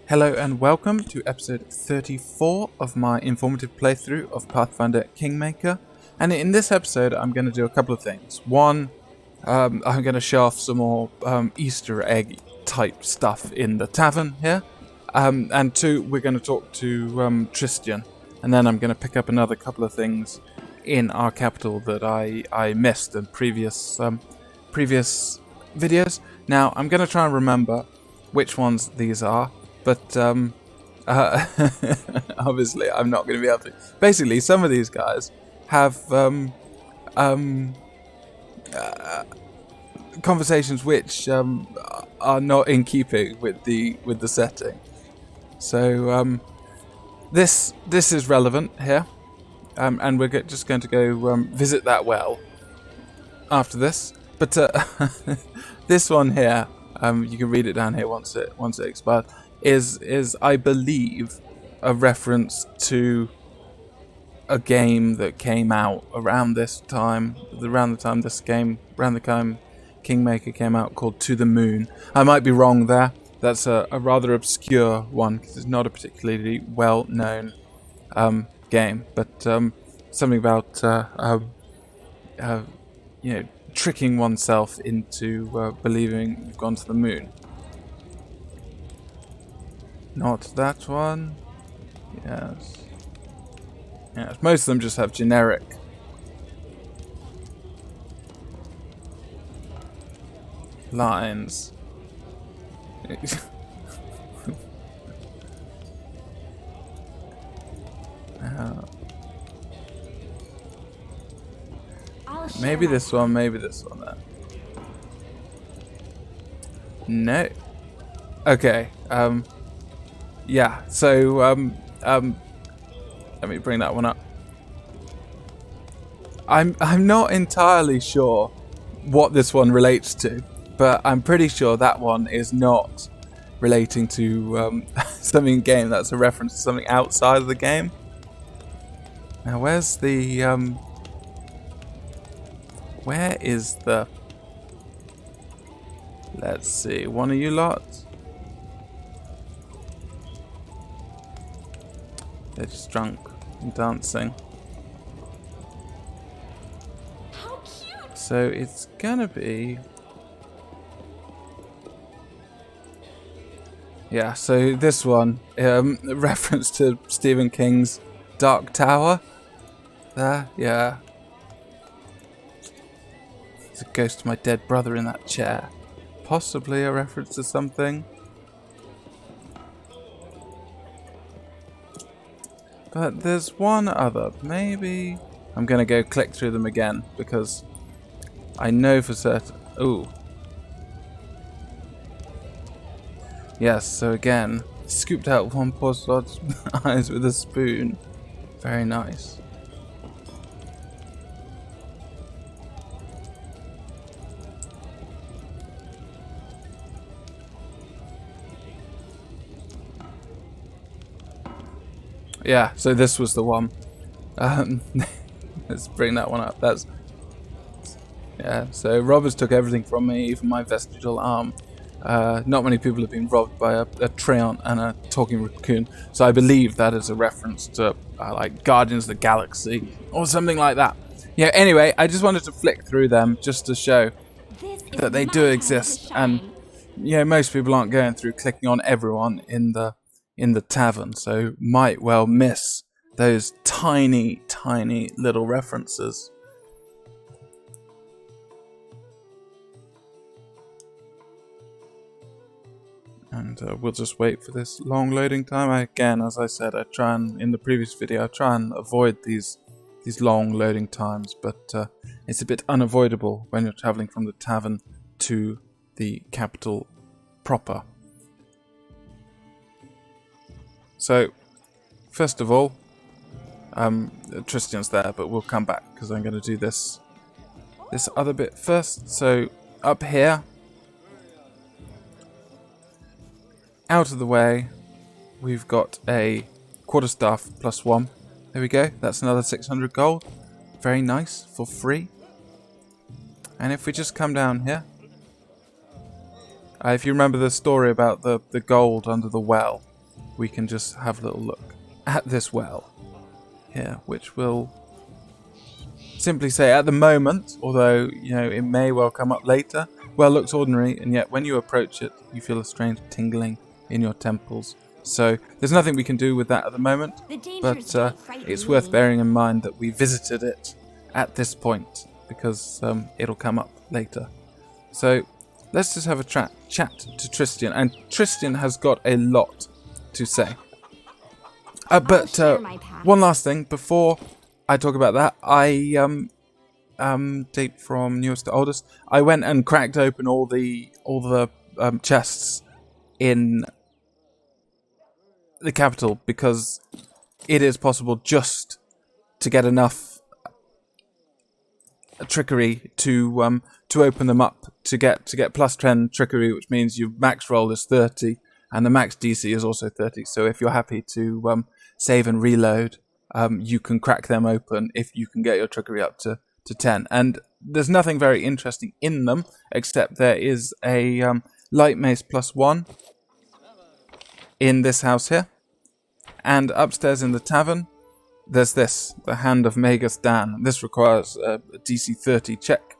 Hello and welcome to episode 34 of my informative playthrough of Pathfinder Kingmaker. And in this episode I'm going to do a couple of things. One, I'm going to show off some more Easter egg type stuff in the tavern here. And two, we're going to talk to Tristian. And then I'm going to pick up another couple of things in our capital that I missed in previous videos. Now I'm going to try and remember which ones these are. But obviously I'm not going to be able to. Basically, some of these guys have conversations which are not in keeping with the setting. So this is relevant here, and we're just going to go visit that well after this. But this one here, you can read it down here once it expires. Is I believe a reference to a game that came out around the time Kingmaker came out, called To the Moon. I might be wrong there. That's a rather obscure one because it's not a particularly well-known game, but something about tricking oneself into believing you've gone to the moon. Not that one. Yes. Yes, most of them just have generic lines. Maybe this one there. No. Okay, yeah, so, let me bring that one up. I'm not entirely sure what this one relates to, but I'm pretty sure that one is not relating to something in game. That's a reference to something outside of the game. Now, where's the, where is the, let's see, one of you lot? They're just drunk and dancing. How cute. So it's gonna be... Yeah, so this one, reference to Stephen King's Dark Tower. There, yeah. There's a ghost of my dead brother in that chair. Possibly a reference to something. But there's one other. Maybe I'm gonna go click through them again because I know for certain. Ooh. Yes. So again, scooped out one poor sod's eyes with a spoon. Very nice. Yeah, so this was the one. Let's bring that one up. Yeah, so robbers took everything from me, even my vestigial arm. Not many people have been robbed by a treant and a talking raccoon, so I believe that is a reference to like Guardians of the Galaxy or something like that. Yeah, anyway, I just wanted to flick through them just to show that they do exist, and most people aren't going through clicking on everyone in the tavern, so might well miss those tiny little references. And we'll just wait for this long loading time. Again, as I said, in the previous video, I try and avoid these long loading times, but it's a bit unavoidable when you're traveling from the tavern to the capital proper. So, first of all, Tristian's there, but we'll come back because I'm going to do this other bit first. So, up here, out of the way, we've got a quarterstaff +1. There we go. That's another 600 gold. Very nice, for free. And if we just come down here, if you remember the story about the gold under the well, we can just have a little look at this well here, which will simply say at the moment, although it may well come up later, well looks ordinary, and yet when you approach it, you feel a strange tingling in your temples. So there's nothing we can do with that at the moment, but it's worth bearing in mind that we visited it at this point because it'll come up later. So let's just have a chat to Tristian, and Tristian has got a lot to say. But one last thing before I talk about that, I date from newest to oldest. I went and cracked open all the chests in the capital because it is possible just to get enough trickery to open them up to get plus 10 trickery, which means your max roll is 30 and the max DC is also 30. So if you're happy to save and reload, you can crack them open if you can get your trickery up to 10. And there's nothing very interesting in them except there is a light mace +1 in this house here, and upstairs in the tavern there's the Hand of Magus Dan. This requires a DC 30 check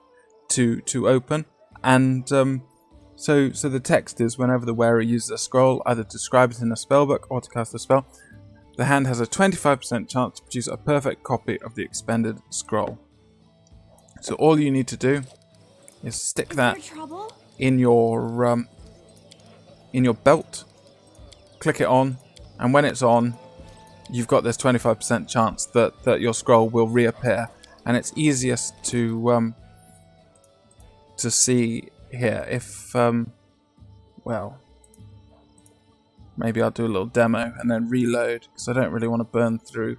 to open, and so the text is whenever the wearer uses a scroll, either to describe it in a spellbook or to cast a spell, the hand has a 25% chance to produce a perfect copy of the expended scroll. So all you need to do is stick that in your belt, click it on, and when it's on, you've got this 25% chance that your scroll will reappear, and it's easiest to see here. If well, maybe I'll do a little demo and then reload because I don't really want to burn through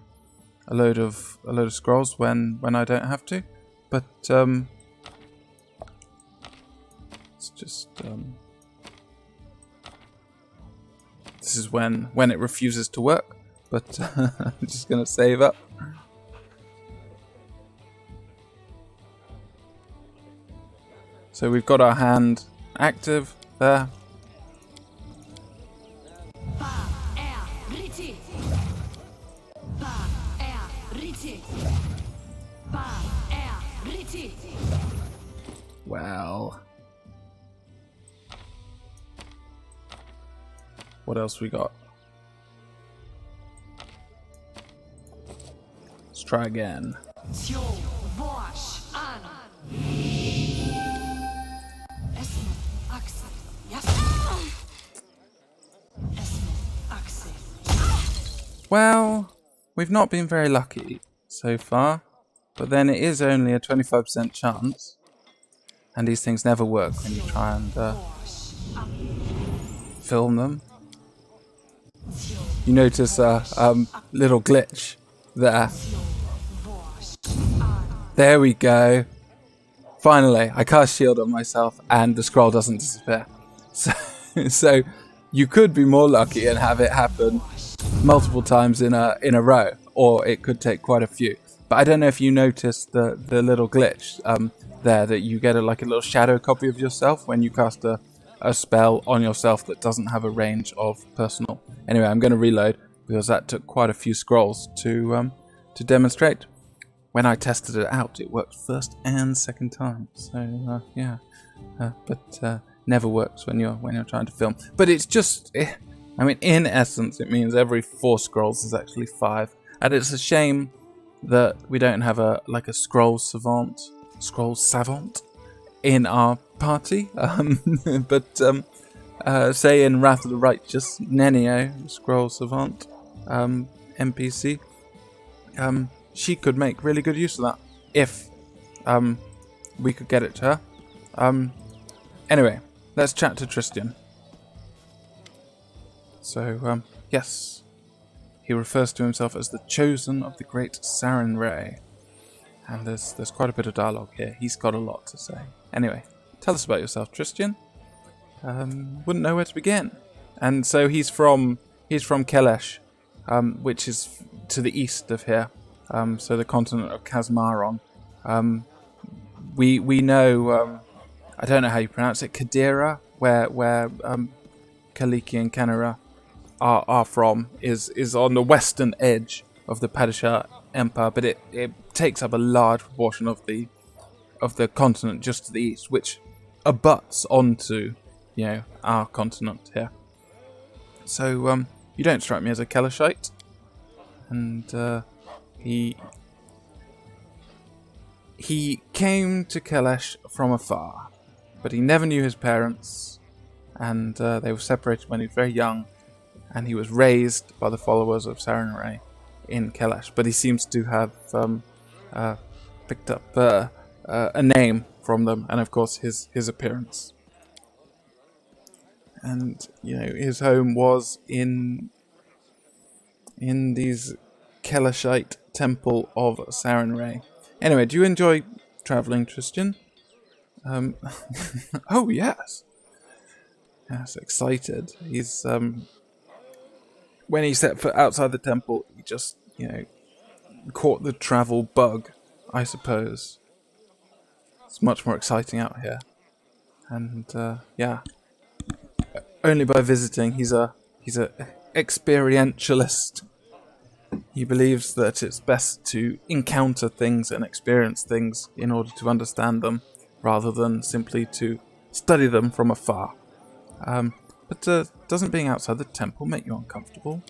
a load of scrolls when I don't have to. But it's just this is when it refuses to work. But I'm just going to save up. So we've got our hand active there. Well, what else we got? Let's try again. Well, we've not been very lucky so far, but then it is only a 25% chance, and these things never work when you try and film them. You notice a little glitch there. There we go. Finally, I cast shield on myself and the scroll doesn't disappear. So you could be more lucky and have it happen multiple times in a row, or it could take quite a few. But I don't know if you noticed the little glitch there, that you get a little shadow copy of yourself when you cast a spell on yourself that doesn't have a range of personal. Anyway, I'm going to reload because that took quite a few scrolls to demonstrate. When I tested it out, it worked first and second time. So yeah, but never works when you're trying to film. But it's just, I mean, in essence, it means every 4 scrolls is actually 5, and it's a shame that we don't have a scroll savant in our party. But say in Wrath of the Righteous, Nenio, scroll savant NPC, she could make really good use of that if we could get it to her. Anyway, let's chat to Tristian. So, yes, he refers to himself as the chosen of the great Saren Ray. And there's quite a bit of dialogue here. He's got a lot to say. Anyway, tell us about yourself, Tristian. Wouldn't know where to begin. And so he's from Kelesh, which is to the east of here. So the continent of Kazmaron. We know, I don't know how you pronounce it, Kadira, where Kaliki and Kanara are from is on the western edge of the Padishah Empire, but it takes up a large proportion of the continent just to the east, which abuts onto our continent here. So you don't strike me as a Kelishite, and he came to Kelesh from afar, but he never knew his parents, and they were separated when he was very young, and he was raised by the followers of Sarenrae in Kelesh, but he seems to have picked up a name from them, and of course his appearance. And his home was in these Keleshite temple of Sarenrae. Anyway, do you enjoy traveling, Tristian? Oh yes, excited. He's when he set foot outside the temple, he just caught the travel bug, I suppose. It's much more exciting out here, and only by visiting. He's a experientialist. He believes that it's best to encounter things and experience things in order to understand them, rather than simply to study them from afar. But doesn't being outside the temple make you uncomfortable?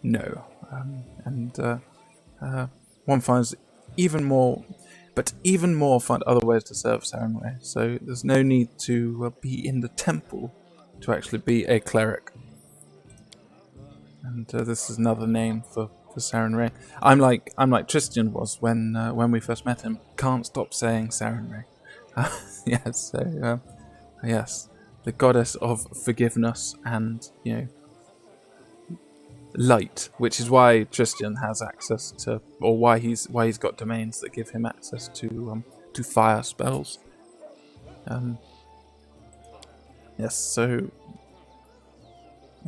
No. And one finds even more find other ways to serve Sarenrae. So there's no need to be in the temple to actually be a cleric. And this is another name for Sarenrae. I'm like Tristian was when we first met him. Can't stop saying Sarenrae. Yes. So yes, the goddess of forgiveness and light, which is why Tristian has access to, or why he's got domains that give him access to fire spells. Yes. So.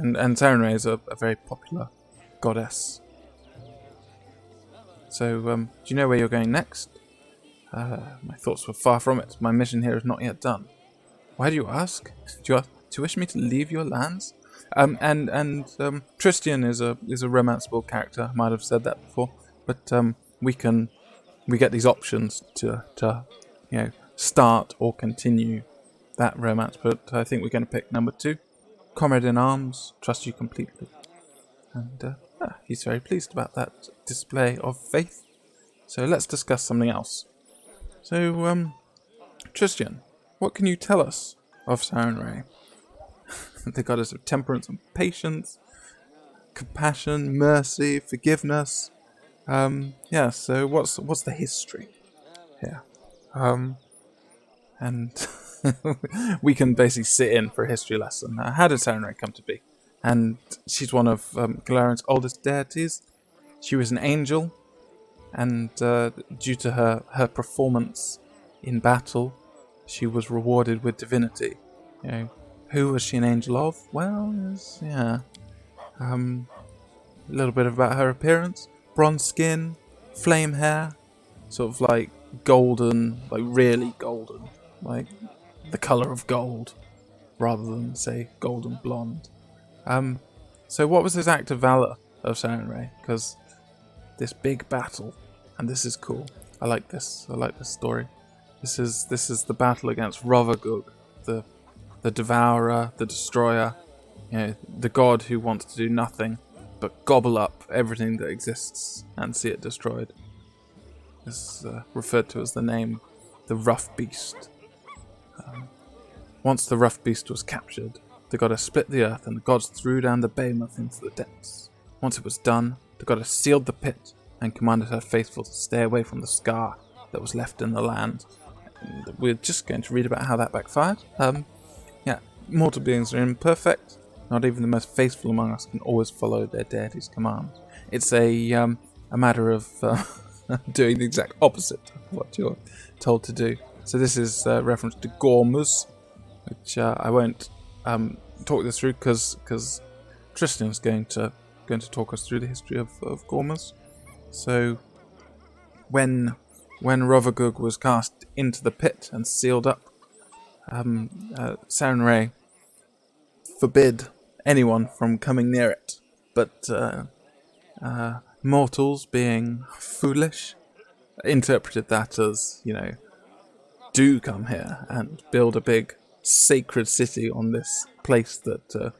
And Sarenrae is a very popular goddess. So, do you know where you're going next? My thoughts were far from it. My mission here is not yet done. Why do you ask? Do you wish me to leave your lands? And Tristian is a romanceable character. I might have said that before, but we get these options to start or continue that romance. But I think we're going to pick number 2. Comrade in arms, trust you completely. And he's very pleased about that display of faith. So let's discuss something else. So, Tristian, what can you tell us of Sarenrae? The goddess of temperance and patience, compassion, mercy, forgiveness. So what's the history here? And we can basically sit in for a history lesson. How did Sarenrae come to be? And she's one of Galarian's oldest deities. She was an angel, and due to her performance in battle, she was rewarded with divinity. Who was she an angel of? Well, a little bit about her appearance: bronze skin, flame hair, sort of like golden, like really golden, like the color of gold, rather than say golden blonde. So what was this act of valor of Sarenrae? Because this big battle, and this is cool. I like this story. This is the battle against Rovagug, the devourer, the destroyer, the god who wants to do nothing but gobble up everything that exists and see it destroyed. This is referred to as the name, the rough beast. Once the rough beast was captured, the goddess split the earth and the gods threw down the behemoth into the depths. Once it was done, the goddess sealed the pit and commanded her faithful to stay away from the scar that was left in the land. And we're just going to read about how that backfired. Mortal beings are imperfect. Not even the most faithful among us can always follow their deity's command. It's a matter of doing the exact opposite of what you're told to do. So this is reference to Gourmas, which I won't talk this through because Tristian's going to talk us through the history of Gourmas. So when Rovagug was cast into the pit and sealed up, Sarenrae forbid anyone from coming near it. But mortals, being foolish, interpreted that as, do come here and build a big sacred city on this place that,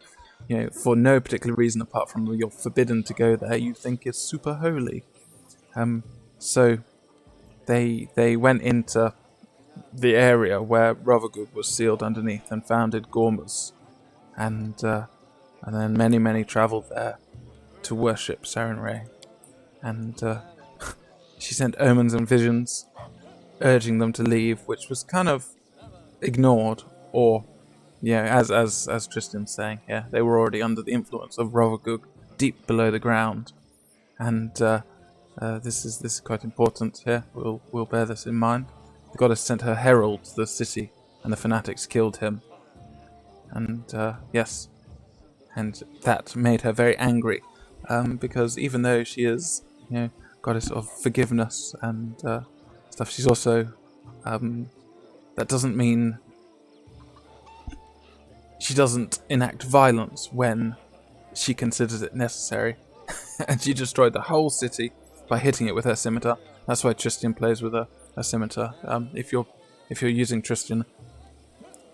for no particular reason apart from you're forbidden to go there, you think is super holy. So they went into the area where Rovagug was sealed underneath and founded Gourmas, and then many travelled there to worship Sarenrae, and she sent omens and visions urging them to leave, which was kind of ignored, or as Tristian's saying here, they were already under the influence of Rovagug deep below the ground, and this is quite important here. We'll bear this in mind. The goddess sent her herald to the city, and the fanatics killed him. And yes, and that made her very angry, because even though she is, goddess of forgiveness and stuff, she's also that doesn't mean she doesn't enact violence when she considers it necessary. And she destroyed the whole city by hitting it with her scimitar. That's why Tristian plays with a scimitar. If you're using Tristian,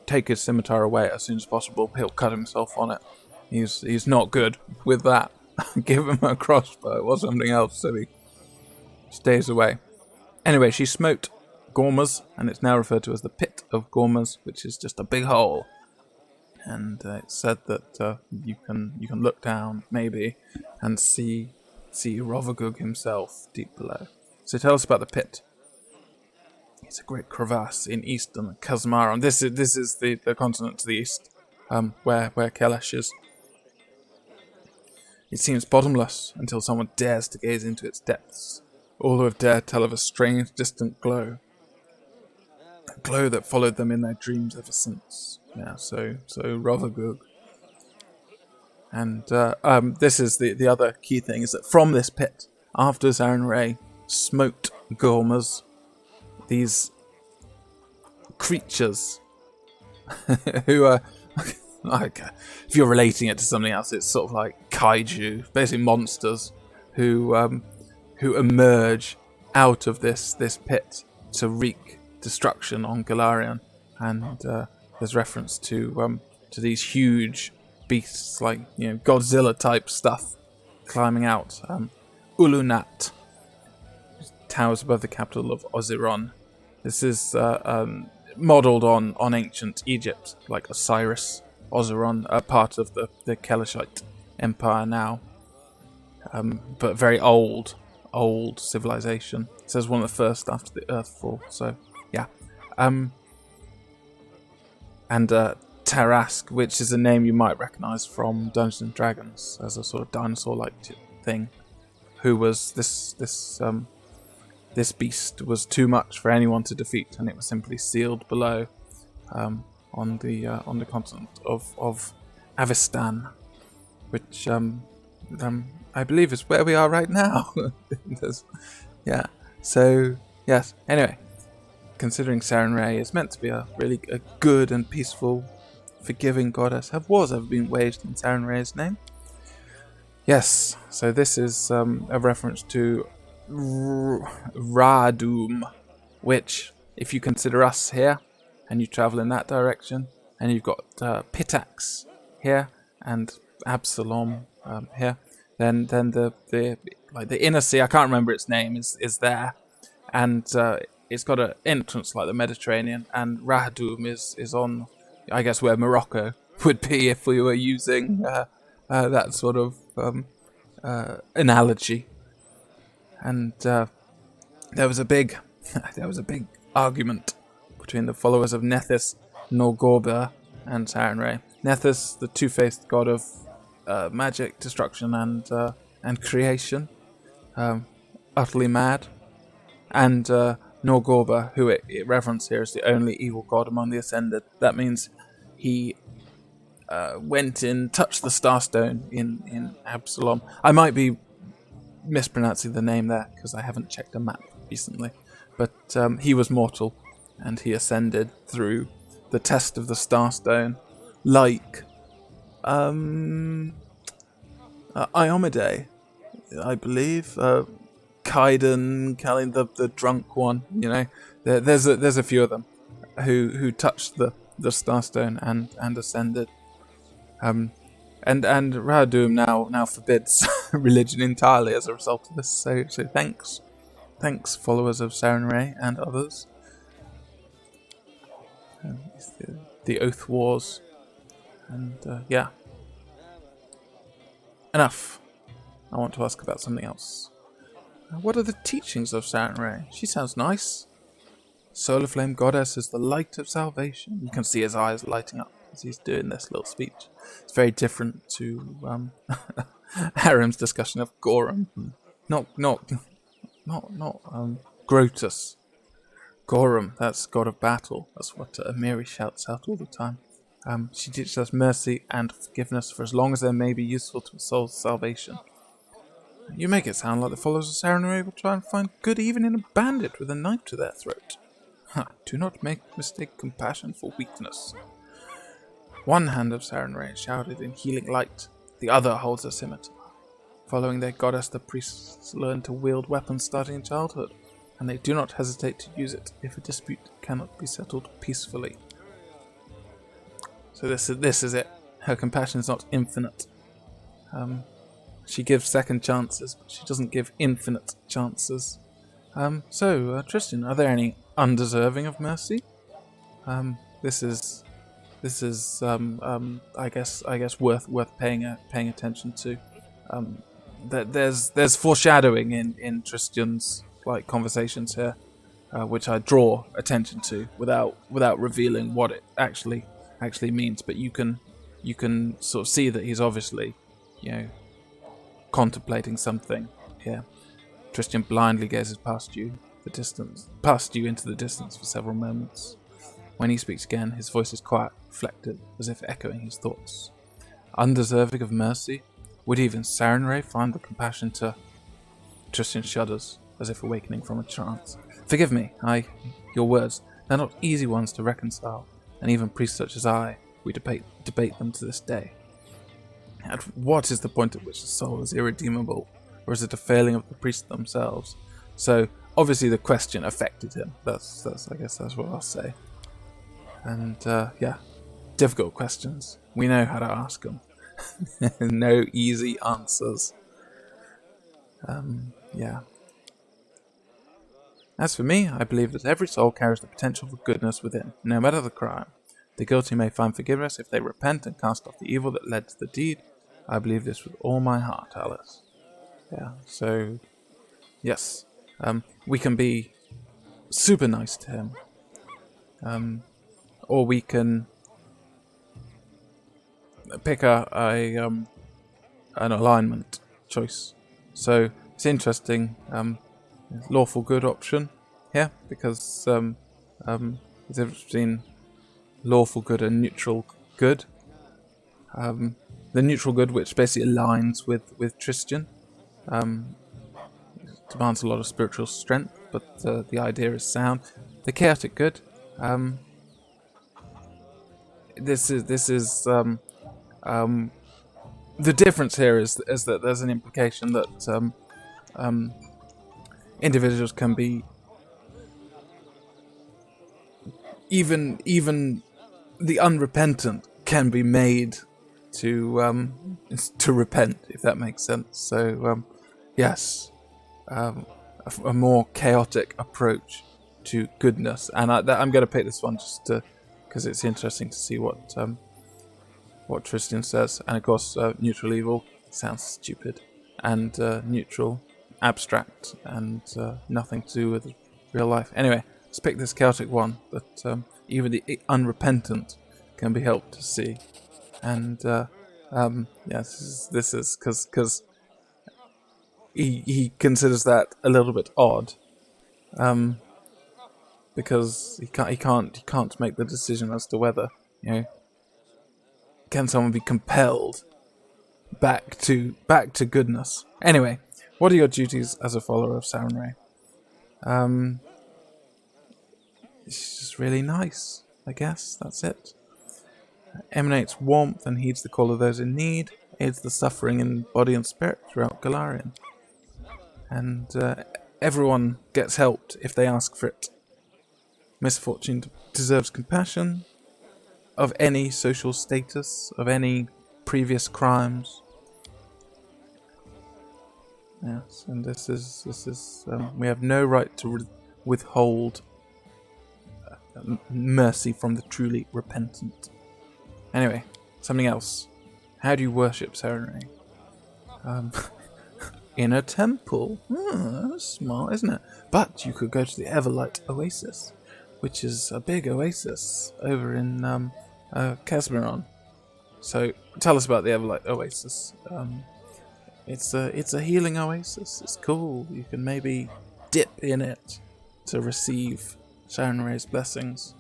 take his scimitar away as soon as possible. He'll cut himself on it. He's not good with that. Give him a crossbow or something else so he stays away. Anyway, she smote Gourmas, and it's now referred to as the Pit of Gourmas, which is just a big hole. And it's said that you can look down, maybe, and see Rovagug himself deep below. So tell us about the pit. It's a great crevasse in eastern Kazmaron. This is the continent to the east, where Kelesh is. It seems bottomless until someone dares to gaze into its depths. All who have dared tell of a strange, distant glow. A glow that followed them in their dreams ever since. Yeah, so Rovagug. And this is the other key thing, is that from this pit, after Sarenrae smote Gourmas, these creatures who are, like, if you're relating it to something else, it's sort of like kaiju, basically monsters who emerge out of this pit to wreak destruction on Galarian, and there's reference to these huge beasts, like Godzilla type stuff, climbing out. Ulunat towers above the capital of Oziron. This is modelled on ancient Egypt, like Osiris. Oziron, a part of the Keleshite Empire now, but very old civilization. It says one of the first after the Earthfall. So yeah, and Tarask, which is a name you might recognise from Dungeons and Dragons as a sort of dinosaur-like thing, who was this beast was too much for anyone to defeat, and it was simply sealed below on the continent of Avistan, which I believe is where we are right now. Yeah. So yes. Anyway, considering Sarenrae is meant to be a really good and peaceful, forgiving goddess, have wars ever been waged in Sarenrae's name? Yes. So this is a reference to Radum, which, if you consider us here, and you travel in that direction, and you've got Pitax here and Absalom here, then the inner sea, I can't remember its name, is there, and it's got an entrance like the Mediterranean, and Rahadum is on, I guess, where Morocco would be if we were using that sort of analogy. And there was a big argument between the followers of Nethys, Norgorber, and Sarenrae. Nethys, the two-faced god of magic, destruction, and creation, utterly mad, and Norgorber, who it references here as the only evil god among the Ascended. That means he went in, touched the Starstone in Absalom. I might be mispronouncing the name there because I haven't checked a map recently, but he was mortal, and he ascended through the test of the Starstone, like Iomide, I believe. Kaiden, the drunk one. You know, there's a few of them who touched the Starstone and ascended. And Rahadoum now forbids religion entirely as a result of this. So thanks, followers of Sarenrae and others. The Oath Wars, and yeah. Enough. I want to ask about something else. What are the teachings of Sarenrae? She sounds nice. Solar Flame Goddess is the light of salvation. You can see his eyes lighting up as he's doing this little speech. It's very different to Harem's discussion of Gorum. Not Grotus. Gorum, that's god of battle. That's what Amiri shouts out all the time. She teaches us mercy and forgiveness for as long as they may be useful to a soul's salvation. You make it sound like the followers of Sarenrae will try and find good even in a bandit with a knife to their throat. Do not mistake compassion for weakness. One hand of Sarenrae is shrouded in healing light, the other holds a scimitar. Following their goddess, the priests learn to wield weapons starting in childhood, and they do not hesitate to use it if a dispute cannot be settled peacefully. So this is it. Her compassion is not infinite. She gives second chances, but she doesn't give infinite chances. So, Tristian, are there any undeserving of mercy? This is I guess worth paying attention to. There's foreshadowing in Tristian's conversations here, which I draw attention to without revealing what it actually means. But you can sort of see that he's obviously, contemplating something here. Tristian blindly gazes past you into the distance for several moments. When he speaks again, his voice is quiet, reflective, as if echoing his thoughts. Undeserving of mercy? Would even Sarenrae find the compassion to... Tristian shudders, as if awakening from a trance. Forgive me, your words, they're not easy ones to reconcile, and even priests such as I, we debate them to this day. At what is the point at which the soul is irredeemable, or is it a failing of the priests themselves? So, obviously the question affected him. That's I guess that's what I'll say. And, yeah, difficult questions. We know how to ask them. No easy answers. Yeah. As for me, I believe that every soul carries the potential for goodness within, no matter the crime. The guilty may find forgiveness if they repent and cast off the evil that led to the deed. I believe this with all my heart, Alice. Yeah, so, yes. We can be super nice to him. Or we can pick an alignment choice. So it's interesting. Lawful good option here because there's a difference between lawful good and neutral good. The neutral good, which basically aligns with Tristian, demands a lot of spiritual strength, but the idea is sound. The chaotic good. This is the difference here is that there's an implication that individuals can be even the unrepentant can be made to repent, if that makes sense. So yes, a more chaotic approach to goodness, and I'm going to pick this one just because it's interesting to see what Tristian says. And of course, neutral evil sounds stupid, and neutral abstract, and nothing to do with real life. Anyway, let's pick this chaotic one that even the unrepentant can be helped to see. And yes, this is because he considers that a little bit odd, because he can't make the decision as to whether, can someone be compelled back to goodness. Anyway, what are your duties as a follower of Sarenrae? It's just really nice, I guess. That's it. emanates warmth and heeds the call of those in need, aids the suffering in body and spirit throughout Galarian. And everyone gets helped if they ask for it. Misfortune deserves compassion, of any social status, of any previous crimes. Yes, and this is we have no right to withhold mercy from the truly repentant. Anyway, something else. How do you worship Serenray? In a temple. That's smart, isn't it? But you could go to the Everlight Oasis, which is a big oasis over in Casmeron. So tell us about the Everlight Oasis. It's a healing oasis. It's cool. You can maybe dip in it to receive Serenray's blessings.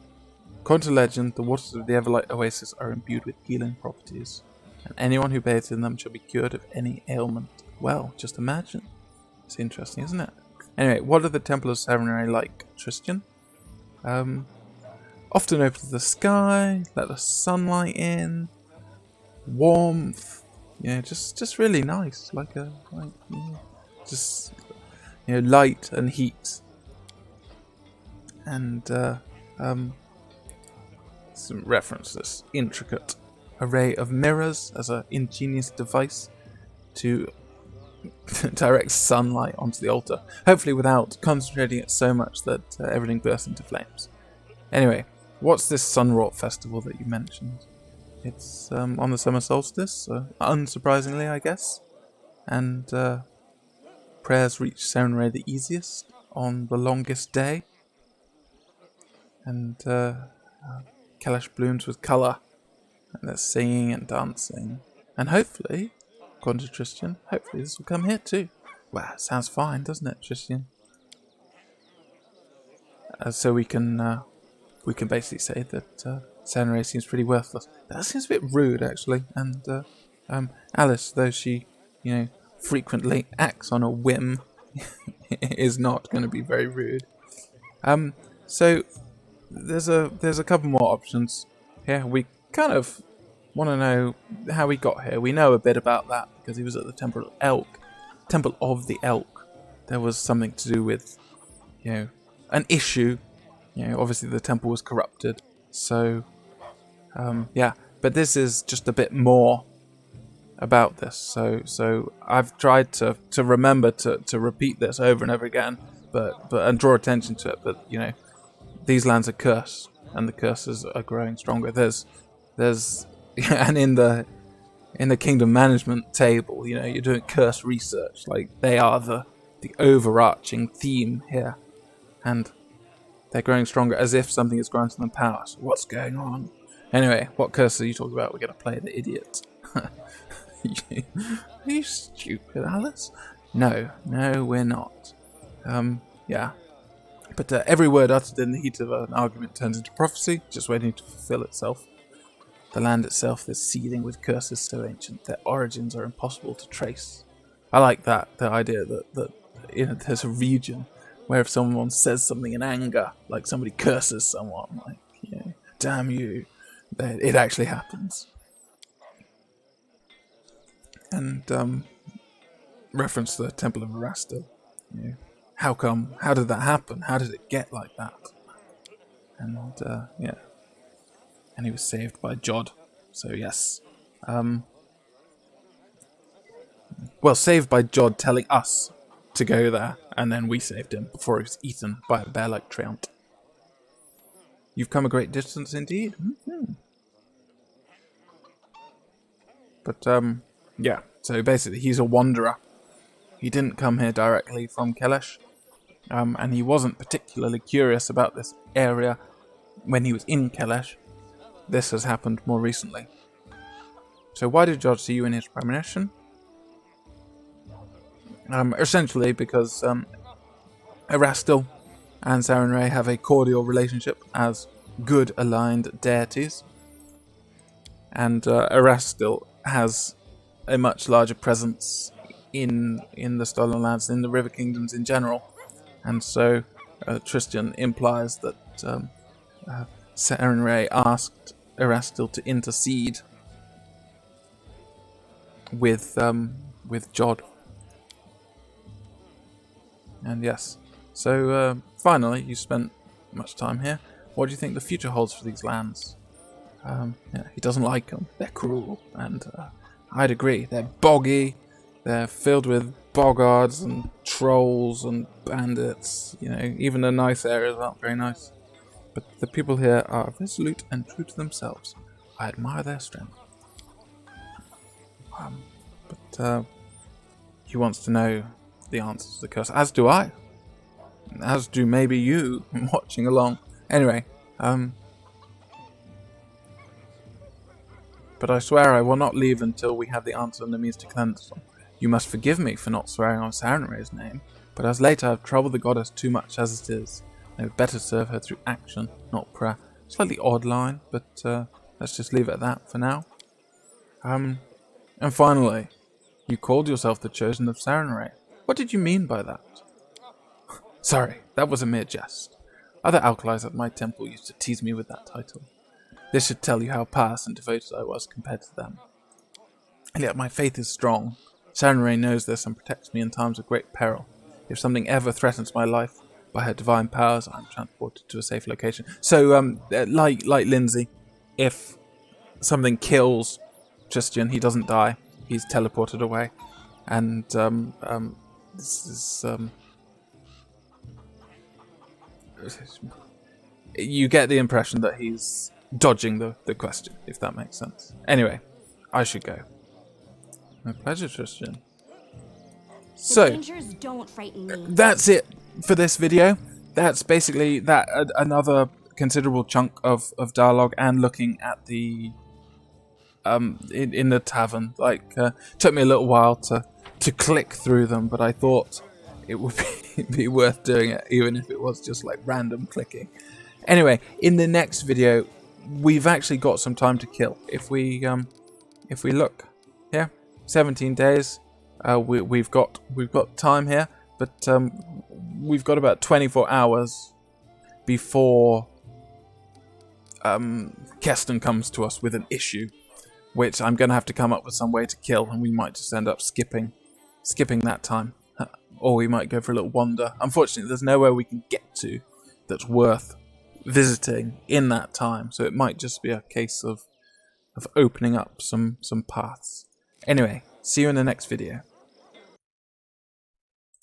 According to legend, the waters of the Everlight Oasis are imbued with healing properties, and anyone who bathes in them shall be cured of any ailment. Well, just imagine. It's interesting, isn't it? Anyway, what are the Temple of Serenray like, Tristian? Often open to the sky, let the sunlight in, warmth. Yeah, just really nice, just light and heat, and some reference to this intricate array of mirrors as an ingenious device to direct sunlight onto the altar, hopefully without concentrating it so much that everything bursts into flames. Anyway, what's this sun-wrought festival that you mentioned? It's on the summer solstice, unsurprisingly, I guess. And prayers reach Serenray the easiest on the longest day. And Kalash blooms with colour. And there's singing and dancing. And hopefully, according to Tristian, hopefully this will come here too. Wow, sounds fine, doesn't it, Tristian? So we can basically say that Serenray seems pretty worthless. That seems a bit rude, actually. And Alice, though she, frequently acts on a whim, is not going to be very rude. So there's a couple more options here. We kind of want to know how he got here. We know a bit about that because he was at the Temple of the Elk. There was something to do with, an issue. Obviously the temple was corrupted. So, but this is just a bit more about this. So I've tried to remember to repeat this over and over again, and draw attention to it. But these lands are cursed, and the curses are growing stronger. There's and in the kingdom management table, you're doing curse research. Like, they are the overarching theme here, and they're growing stronger as if something is granting them power. So what's going on? Anyway, what curse are you talking about? We're going to play the idiot. Are you stupid, Alice? No, we're not. But every word uttered in the heat of an argument turns into prophecy, just waiting to fulfill itself. The land itself is seething with curses so ancient, their origins are impossible to trace. I like that, the idea that there's a region where if someone says something in anger, like somebody curses someone, like, damn you, it actually happens. And reference to the Temple of Erastil. How come? How did that happen? How did it get like that? And and he was saved by Jod. So yes, saved by Jod telling us to go there, and then we saved him before he was eaten by a bear like Treant. You've come a great distance indeed. Mm-hmm. But so basically he's a wanderer. He didn't come here directly from Kelesh, and he wasn't particularly curious about this area when he was in Kelesh. This has happened more recently. So why did Jod see you in his premonition? Essentially because Erastil and Serenray have a cordial relationship as good aligned deities, and Erastil has a much larger presence in the Stolen Lands, in the River Kingdoms in general, and so Tristian implies that Serenray asked Erastil to intercede with Jod. And yes, so finally you spent much time here. What do you think the future holds for these lands? Yeah, he doesn't like them. They're cruel, and I'd agree. They're boggy. They're filled with boggards and trolls and bandits. You know, even the nice areas aren't very nice. But the people here are resolute and true to themselves. I admire their strength. But he wants to know the answers to the curse, as do I. As do maybe you watching along. Anyway, but I swear I will not leave until we have the answer and the means to cleanse them. You must forgive me for not swearing on Sarenrae's name, but as late I have troubled the goddess too much as it is. I would better serve her through action, not prayer. Slightly odd line, but let's just leave it at that for now. And finally, you called yourself the Chosen of Sarenrae. What did you mean by that? Sorry, that was a mere jest. Other alkalis at my temple used to tease me with that title. This should tell you how pious and devoted I was compared to them. And yet my faith is strong. Sarenrae knows this and protects me in times of great peril. If something ever threatens my life, by her divine powers, I'm transported to a safe location. So, like Lindsay, if something kills Tristian, he doesn't die. He's teleported away. And this is you get the impression that he's dodging the question, if that makes sense. Anyway, I should go. My pleasure, Tristian. So, dangers don't frighten me. That's it for this video. That's basically that another considerable chunk of dialogue and looking at the in the tavern. Like took me a little while to click through them, but I thought it would be worth doing it, even if it was just like random clicking. Anyway, in the next video, we've actually got some time to kill. If we look here, 17 days. We've got time here, but we've got about 24 hours before Keston comes to us with an issue, which I'm going to have to come up with some way to kill, and we might just end up skipping that time, or we might go for a little wander. Unfortunately, there's nowhere we can get to that's worth visiting in that time, so it might just be a case of opening up some paths. Anyway, see you in the next video.